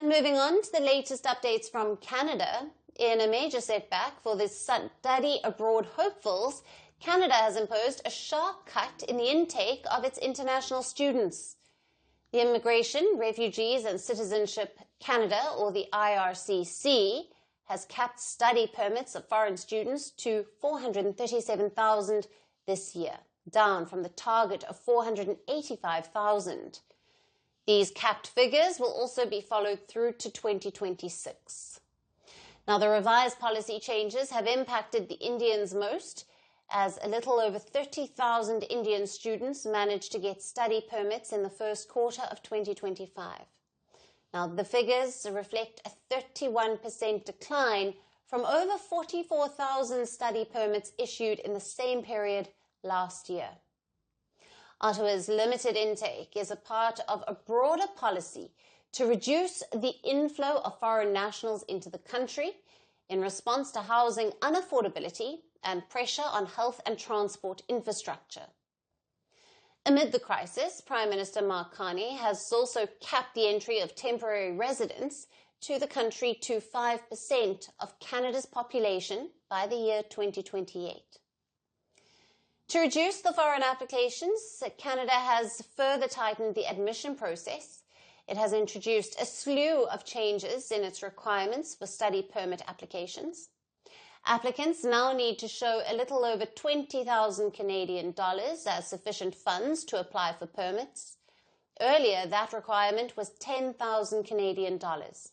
moving on to the latest updates from Canada. In a major setback for the study abroad hopefuls, Canada has imposed a sharp cut in the intake of its international students. The Immigration, Refugees and Citizenship Canada, or the IRCC, has capped study permits of foreign students to 437,000 this year, down from the target of 485,000. These capped figures will also be followed through to 2026. Now, the revised policy changes have impacted the Indians most, as a little over 30,000 Indian students managed to get study permits in the first quarter of 2025. Now, the figures reflect a 31% decline from over 44,000 study permits issued in the same period last year. Ottawa's limited intake is a part of a broader policy to reduce the inflow of foreign nationals into the country in response to housing unaffordability and pressure on health and transport infrastructure. Amid the crisis, Prime Minister Mark Carney has also capped the entry of temporary residents to the country to 5% of Canada's population by the year 2028. To reduce the foreign applications, Canada has further tightened the admission process. It has introduced a slew of changes in its requirements for study permit applications. Applicants now need to show a little over 20,000 Canadian dollars as sufficient funds to apply for permits. Earlier, that requirement was 10,000 Canadian dollars.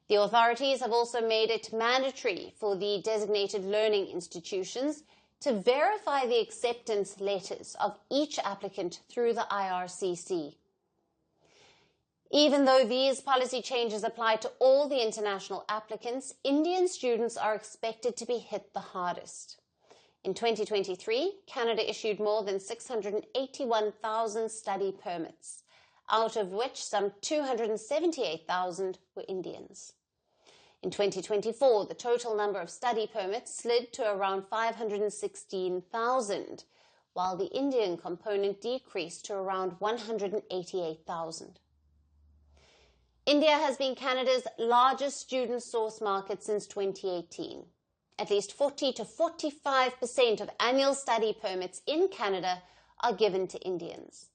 The authorities have also made it mandatory for the designated learning institutions to verify the acceptance letters of each applicant through the IRCC. Even though these policy changes apply to all the international applicants, Indian students are expected to be hit the hardest. In 2023, Canada issued more than 681,000 study permits, out of which some 278,000 were Indians. In 2024, the total number of study permits slid to around 516,000, while the Indian component decreased to around 188,000. India has been Canada's largest student source market since 2018. At least 40 to 45% of annual study permits in Canada are given to Indians.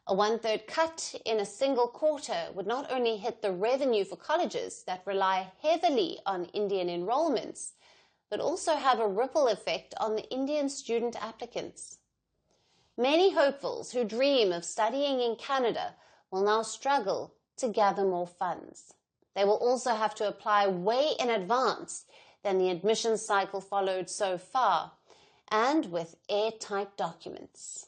A one-third cut in a single quarter would not only hit the revenue for colleges that rely heavily on Indian enrollments, but also have a ripple effect on the Indian student applicants. Many hopefuls who dream of studying in Canada will now struggle to gather more funds. They will also have to apply way in advance than the admissions cycle followed so far, and with airtight documents.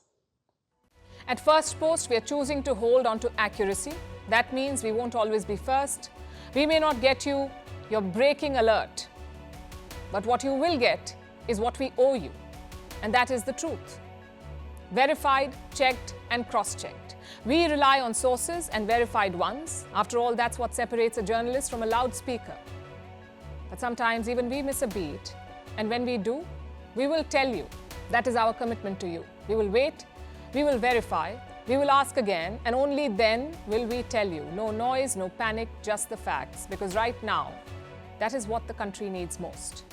At Firstpost, we are choosing to hold on to accuracy. That means we won't always be first. We may not get you your breaking alert. But what you will get is what we owe you. And that is the truth. Verified, checked, and cross-checked. We rely on sources and verified ones. After all, that's what separates a journalist from a loudspeaker. But sometimes even we miss a beat. And when we do, we will tell you. That is our commitment to you. We will wait. We will verify, we will ask again, and only then will we tell you. No noise, no panic, just the facts. Because right now, that is what the country needs most.